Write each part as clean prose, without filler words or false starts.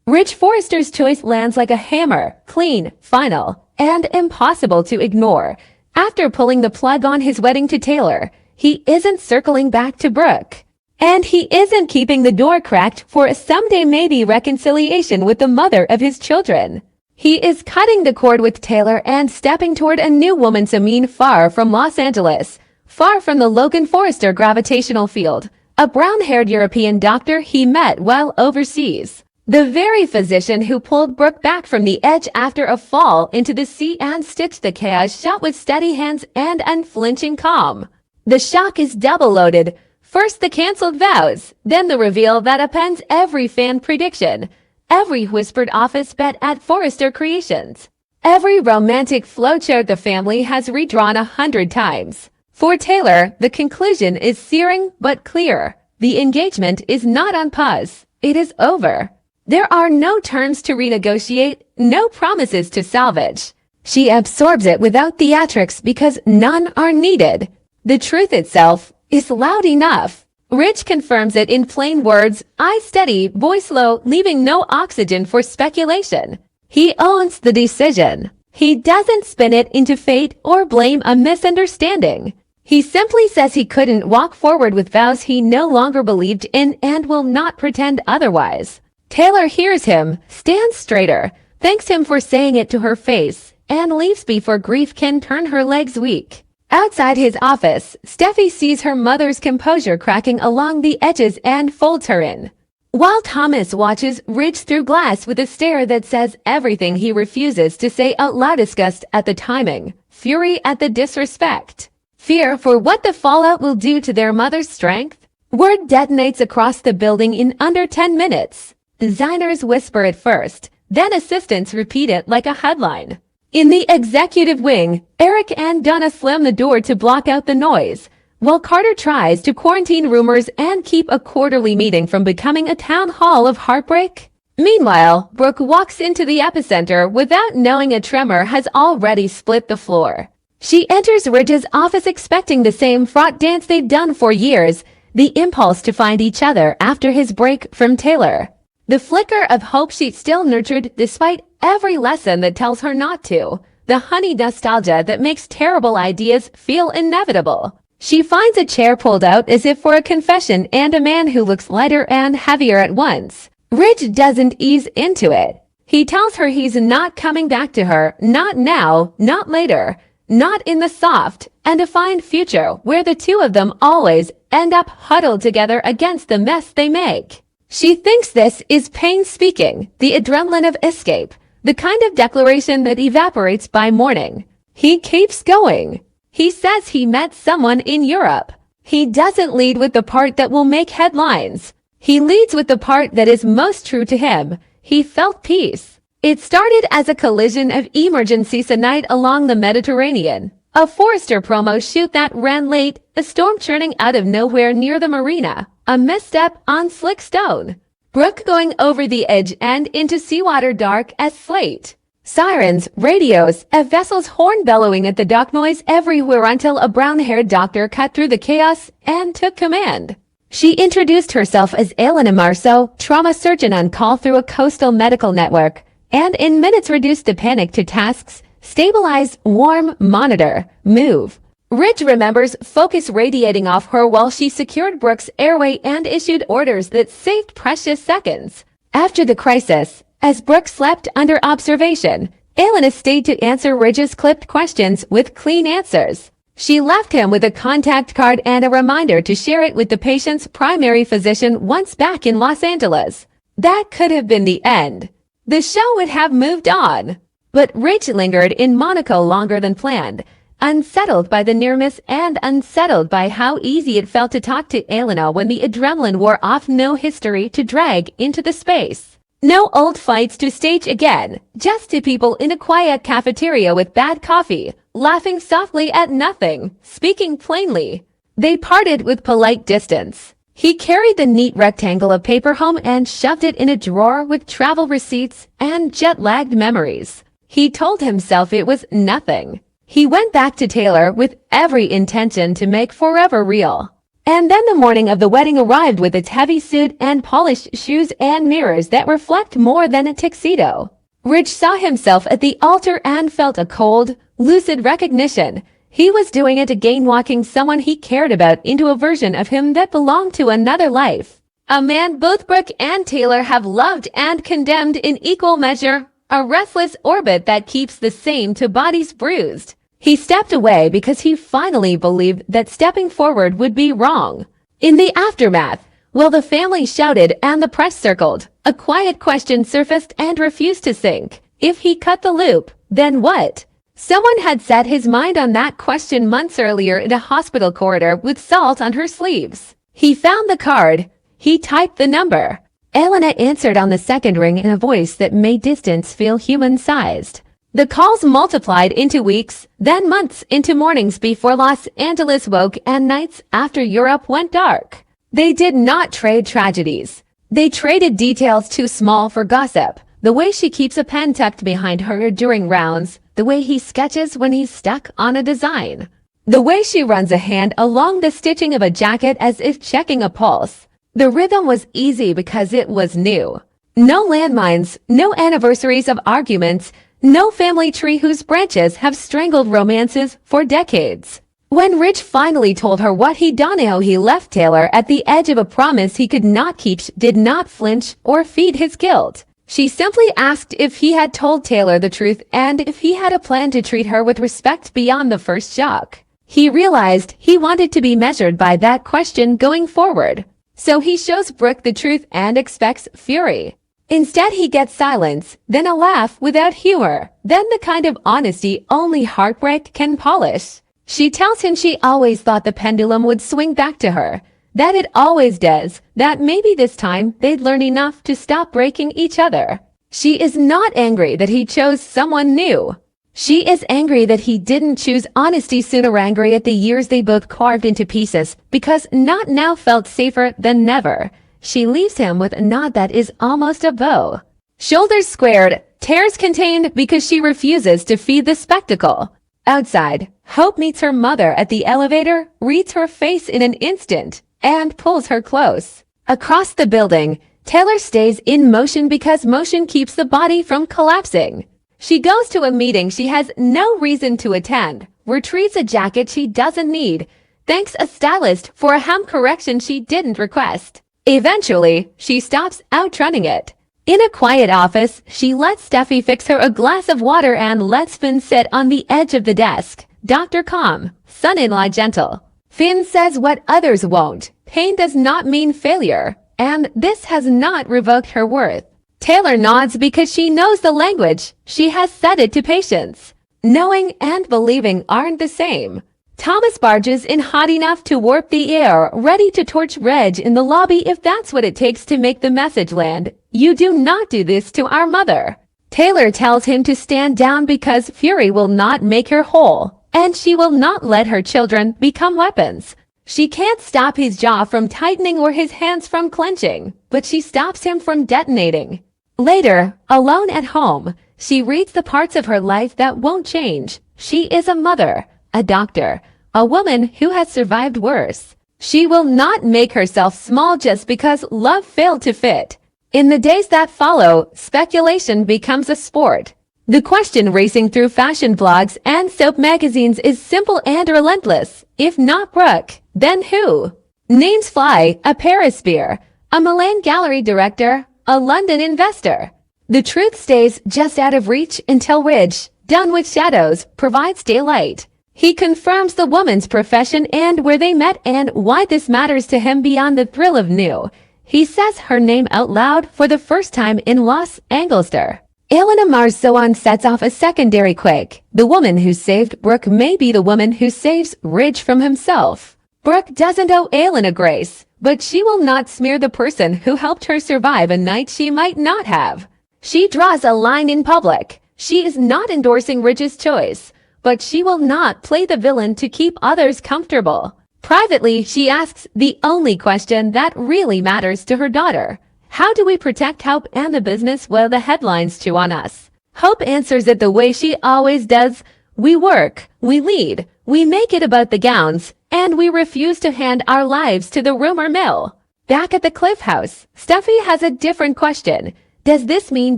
Rich Forrester's choice lands like a hammer, clean, final, and impossible to ignore. After pulling the plug on his wedding to Taylor, he isn't circling back to Brooke. And he isn't keeping the door cracked for a someday maybe reconciliation with the mother of his children. He is cutting the cord with Taylor and stepping toward a new woman's mean far from Los Angeles, far from the Logan Forrester gravitational field, a brown-haired European doctor he met while overseas. The very physician who pulled Brooke back from the edge after a fall into the sea and stitched the chaos shut with steady hands and unflinching calm. The shock is double-loaded. First the cancelled vows, then the reveal that appends every fan prediction, every whispered office bet at Forrester Creations, every romantic flowchart the family has redrawn 100 times. For Taylor, the conclusion is searing but clear. The engagement is not on pause. It is over. There are no terms to renegotiate, no promises to salvage. She absorbs it without theatrics because none are needed. The truth itself is loud enough. Rich confirms it in plain words, eye steady, voice low, leaving no oxygen for speculation. He owns the decision. He doesn't spin it into fate or blame a misunderstanding. He simply says he couldn't walk forward with vows he no longer believed in and will not pretend otherwise. Taylor hears him, stands straighter, thanks him for saying it to her face, and leaves before grief can turn her legs weak. Outside his office, Steffi sees her mother's composure cracking along the edges and folds her in. While Thomas watches Rich through glass with a stare that says everything he refuses to say out loud, disgust at the timing, fury at the disrespect, fear for what the fallout will do to their mother's strength. Word detonates across the building in under 10 minutes. Designers whisper it first, then assistants repeat it like a headline. In the executive wing, Eric and Donna slam the door to block out the noise, while Carter tries to quarantine rumors and keep a quarterly meeting from becoming a town hall of heartbreak. Meanwhile, Brooke walks into the epicenter without knowing a tremor has already split the floor. She enters Rich's office expecting the same fraught dance they've done for years, the impulse to find each other after his break from Taylor. The flicker of hope she still nurtured despite every lesson that tells her not to. The honey nostalgia that makes terrible ideas feel inevitable. She finds a chair pulled out as if for a confession and a man who looks lighter and heavier at once. Rich doesn't ease into it. He tells her he's not coming back to her, not now, not later, not in the soft and defined future where the two of them always end up huddled together against the mess they make. She thinks this is pain speaking, the adrenaline of escape, the kind of declaration that evaporates by morning. He keeps going. He says he met someone in Europe. He doesn't lead with the part that will make headlines. He leads with the part that is most true to him. He felt peace. It started as a collision of emergencies a night along the Mediterranean. A Forrester promo shoot that ran late, a storm churning out of nowhere near the marina, a misstep on slick stone. Brooke going over the edge and into seawater dark as slate. Sirens, radios, a vessel's horn bellowing at the dock, noise everywhere until a brown-haired doctor cut through the chaos and took command. She introduced herself as Elena Marceau, trauma surgeon on call through a coastal medical network, and in minutes reduced the panic to tasks: stabilize, warm, monitor, move. Rich remembers focus radiating off her while she secured Brooke's airway and issued orders that saved precious seconds. After the crisis, as Brooke slept under observation, Elena stayed to answer Rich's clipped questions with clean answers. She left him with a contact card and a reminder to share it with the patient's primary physician once back in Los Angeles. That could have been the end. The show would have moved on. But Rich lingered in Monaco longer than planned, unsettled by the near miss and unsettled by how easy it felt to talk to Elena when the adrenaline wore off. No history to drag into the space. No old fights to stage again, just two people in a quiet cafeteria with bad coffee, laughing softly at nothing, speaking plainly. They parted with polite distance. He carried the neat rectangle of paper home and shoved it in a drawer with travel receipts and jet-lagged memories. He told himself it was nothing. He went back to Taylor with every intention to make forever real. And then the morning of the wedding arrived with its heavy suit and polished shoes and mirrors that reflect more than a tuxedo. Rich saw himself at the altar and felt a cold, lucid recognition. He was doing it again, walking someone he cared about into a version of him that belonged to another life. A man both Brooke and Taylor have loved and condemned in equal measure, a restless orbit that keeps the same two bodies bruised. He stepped away because he finally believed that stepping forward would be wrong. In the aftermath, while the family shouted and the press circled, a quiet question surfaced and refused to sink. If he cut the loop, then what? Someone had set his mind on that question months earlier in a hospital corridor with salt on her sleeves. He found the card. He typed the number. Elena answered on the second ring in a voice that made distance feel human-sized. The calls multiplied into weeks, then months, into mornings before Los Angeles woke and nights after Europe went dark. They did not trade tragedies. They traded details too small for gossip. The way she keeps a pen tucked behind her during rounds. The way he sketches when he's stuck on a design. The way she runs a hand along the stitching of a jacket as if checking a pulse. The rhythm was easy because it was new. No landmines, no anniversaries of arguments, no family tree whose branches have strangled romances for decades. When Rich finally told her what he'd done, how he left Taylor at the edge of a promise he could not keep, did not flinch or feed his guilt. She simply asked if he had told Taylor the truth and if he had a plan to treat her with respect beyond the first shock. He realized he wanted to be measured by that question going forward. So he shows Brooke the truth and expects fury. Instead, he gets silence, then a laugh without humor, then the kind of honesty only heartbreak can polish. She tells him she always thought the pendulum would swing back to her, that it always does, that maybe this time they'd learn enough to stop breaking each other. She is not angry that he chose someone new. She is angry that he didn't choose honesty sooner, angry at the years they both carved into pieces, because not now felt safer than never. She leaves him with a nod that is almost a bow. Shoulders squared, tears contained because she refuses to feed the spectacle. Outside, Hope meets her mother at the elevator, reads her face in an instant, and pulls her close. Across the building, Taylor stays in motion because motion keeps the body from collapsing. She goes to a meeting she has no reason to attend, retrieves a jacket she doesn't need, thanks a stylist for a hem correction she didn't request. Eventually, she stops outrunning it. In a quiet office, she lets Steffi fix her a glass of water and lets Finn sit on the edge of the desk. Dr. Calm, son-in-law gentle. Finn says what others won't. Pain does not mean failure, and this has not revoked her worth. Taylor nods because she knows the language. She has set it to patience. Knowing and believing aren't the same. Thomas barges in hot enough to warp the air, ready to torch Reg in the lobby if that's what it takes to make the message land. You do not do this to our mother. Taylor tells him to stand down because fury will not make her whole, and she will not let her children become weapons. She can't stop his jaw from tightening or his hands from clenching, but she stops him from detonating. Later, alone at home, she reads the parts of her life that won't change. She is a mother, a doctor, a woman who has survived worse. She will not make herself small just because love failed to fit. In the days that follow, speculation becomes a sport. The question racing through fashion blogs and soap magazines is simple and relentless. If not Brooke, then who? Names fly: a Paris beer, a Milan gallery director, a London investor. The truth stays just out of reach until Ridge, done with shadows, provides daylight. He confirms the woman's profession and where they met and why this matters to him beyond the thrill of new. He says her name out loud for the first time in Los Angeles. Elena Marzoan sets off a secondary quake. The woman who saved Brooke may be the woman who saves Ridge from himself. Brooke doesn't owe Elena grace, but she will not smear the person who helped her survive a night she might not have. She draws a line in public. She is not endorsing Ridge's choice, but she will not play the villain to keep others comfortable. Privately, she asks the only question that really matters to her daughter. How do we protect Hope and the business while the headlines chew on us? Hope answers it the way she always does. We work, we lead, we make it about the gowns, and we refuse to hand our lives to the rumor mill. Back at the Cliff House, Steffi has a different question. Does this mean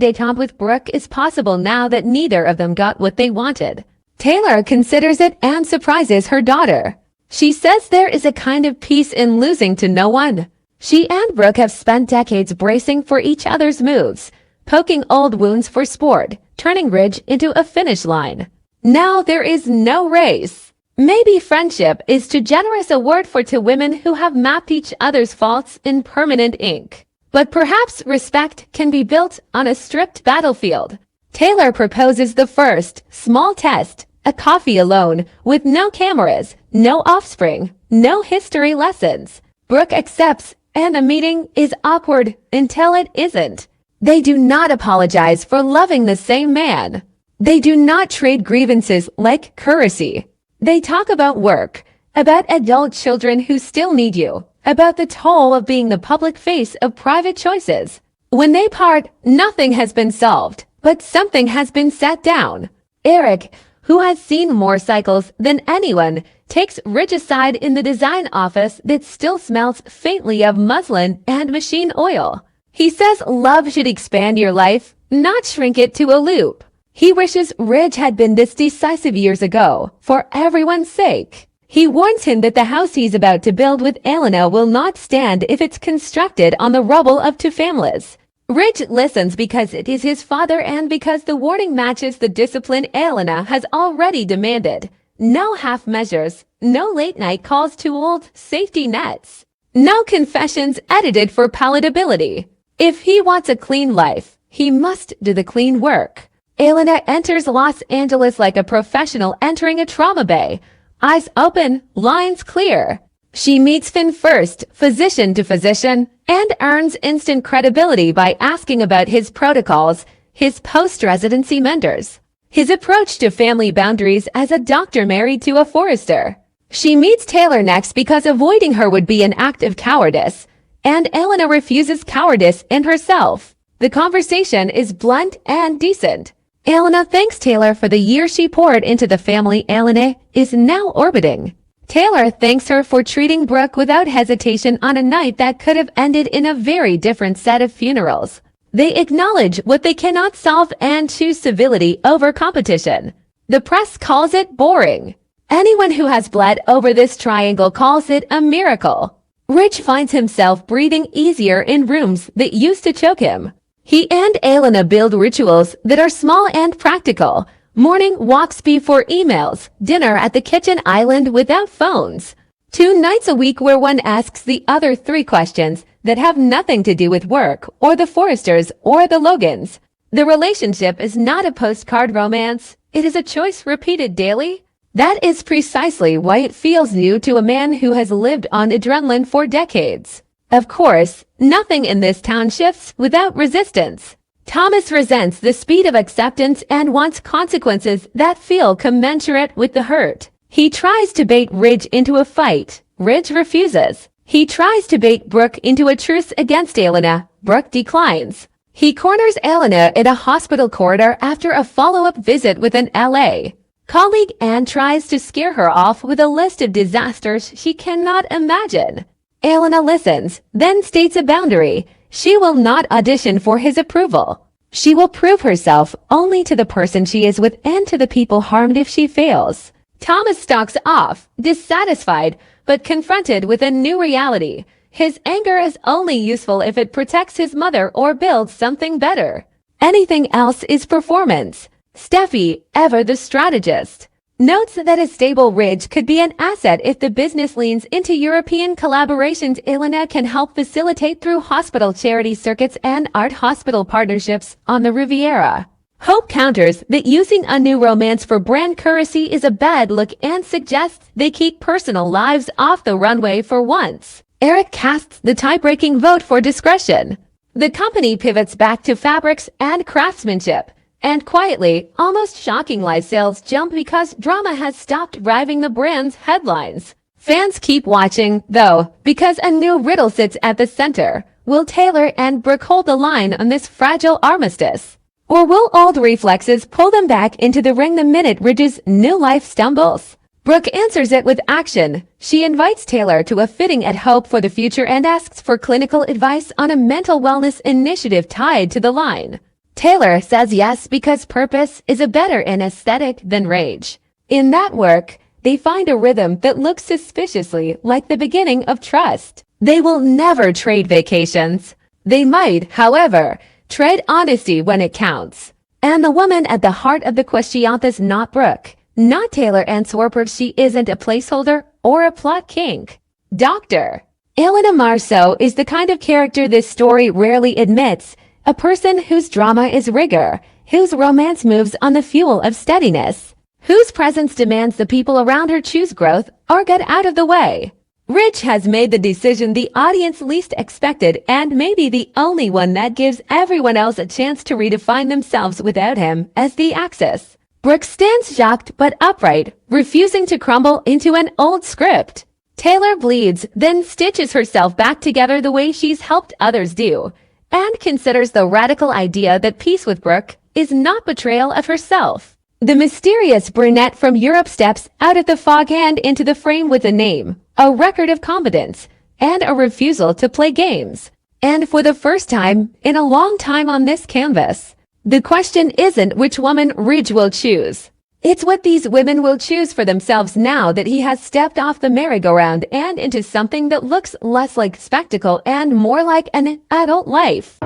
détente with Brooke is possible now that neither of them got what they wanted? Taylor considers it and surprises her daughter. She says there is a kind of peace in losing to no one. She and Brooke have spent decades bracing for each other's moves, poking old wounds for sport, turning Ridge into a finish line. Now there is no race. Maybe friendship is too generous a word for two women who have mapped each other's faults in permanent ink. But perhaps respect can be built on a stripped battlefield. Taylor proposes the first, small test, a coffee alone, with no cameras, no offspring, no history lessons. Brooke accepts, and the meeting is awkward until it isn't. They do not apologize for loving the same man. They do not trade grievances like courtesy. They talk about work, about adult children who still need you, about the toll of being the public face of private choices. When they part, nothing has been solved, but something has been set down. Eric, who has seen more cycles than anyone, takes Ridge aside in the design office that still smells faintly of muslin and machine oil. He says love should expand your life, not shrink it to a loop. He wishes Ridge had been this decisive years ago, for everyone's sake. He warns him that the house he's about to build with Elena will not stand if it's constructed on the rubble of two families. Ridge listens because it is his father and because the warning matches the discipline Elena has already demanded. No half measures, no late night calls to old safety nets. No confessions edited for palatability. If he wants a clean life, he must do the clean work. Elena enters Los Angeles like a professional entering a trauma bay. Eyes open, lines clear. She meets Finn first, physician to physician, and earns instant credibility by asking about his protocols, his post-residency mentors, his approach to family boundaries as a doctor married to a forester. She meets Taylor next because avoiding her would be an act of cowardice, and Elena refuses cowardice in herself. The conversation is blunt and decent. Elena thanks Taylor for the years she poured into the family Elena is now orbiting. Taylor thanks her for treating Brooke without hesitation on a night that could have ended in a very different set of funerals. They acknowledge what they cannot solve and choose civility over competition. The press calls it boring. Anyone who has bled over this triangle calls it a miracle. Ridge finds himself breathing easier in rooms that used to choke him. He and Elena build rituals that are small and practical. Morning walks before emails, dinner at the kitchen island without phones. 2 nights a week where one asks the other 3 questions that have nothing to do with work or the Foresters or the Logans. The relationship is not a postcard romance. It is a choice repeated daily. That is precisely why it feels new to a man who has lived on adrenaline for decades. Of course, nothing in this town shifts without resistance. Thomas resents the speed of acceptance and wants consequences that feel commensurate with the hurt. He tries to bait Ridge into a fight. Ridge refuses. He tries to bait Brooke into a truce against Elena. Brooke declines. He corners Elena in a hospital corridor after a follow-up visit with an LA colleague and tries to scare her off with a list of disasters she cannot imagine. Elena listens, then states a boundary. She will not audition for his approval. She will prove herself only to the person she is with and to the people harmed if she fails. Thomas stalks off, dissatisfied, but confronted with a new reality. His anger is only useful if it protects his mother or builds something better. Anything else is performance. Steffi, ever the strategist, notes that a stable Ridge could be an asset if the business leans into European collaborations Elena can help facilitate through hospital charity circuits and art hospital partnerships on the Riviera. Hope counters that using a new romance for brand currency is a bad look and suggests they keep personal lives off the runway for once. Eric casts the tie-breaking vote for discretion. The company pivots back to fabrics and craftsmanship. And quietly, almost shockingly, sales jump because drama has stopped driving the brand's headlines. Fans keep watching, though, because a new riddle sits at the center. Will Taylor and Brooke hold the line on this fragile armistice? Or will old reflexes pull them back into the ring the minute Ridge's new life stumbles? Brooke answers it with action. She invites Taylor to a fitting at Hope for the future and asks for clinical advice on a mental wellness initiative tied to the line. Taylor says yes because purpose is a better in aesthetic than rage. In that work, they find a rhythm that looks suspiciously like the beginning of trust. They will never trade vacations. They might, however, trade honesty when it counts. And the woman at the heart of the question is not Brooke. Not Taylor and Swarper. She isn't a placeholder or a plot kink. Dr. Elena Marceau is the kind of character this story rarely admits, a person whose drama is rigor, whose romance moves on the fuel of steadiness, whose presence demands the people around her choose growth or get out of the way. Rich has made the decision the audience least expected and maybe the only one that gives everyone else a chance to redefine themselves without him as the axis. Brooke stands shocked but upright, refusing to crumble into an old script. Taylor bleeds, then stitches herself back together the way she's helped others do, and considers the radical idea that peace with Brooke is not betrayal of herself. The mysterious brunette from Europe steps out of the fog and into the frame with a name, a record of competence, and a refusal to play games. And for the first time in a long time on this canvas, the question isn't which woman Ridge will choose. It's what these women will choose for themselves now that he has stepped off the merry-go-round and into something that looks less like spectacle and more like an adult life.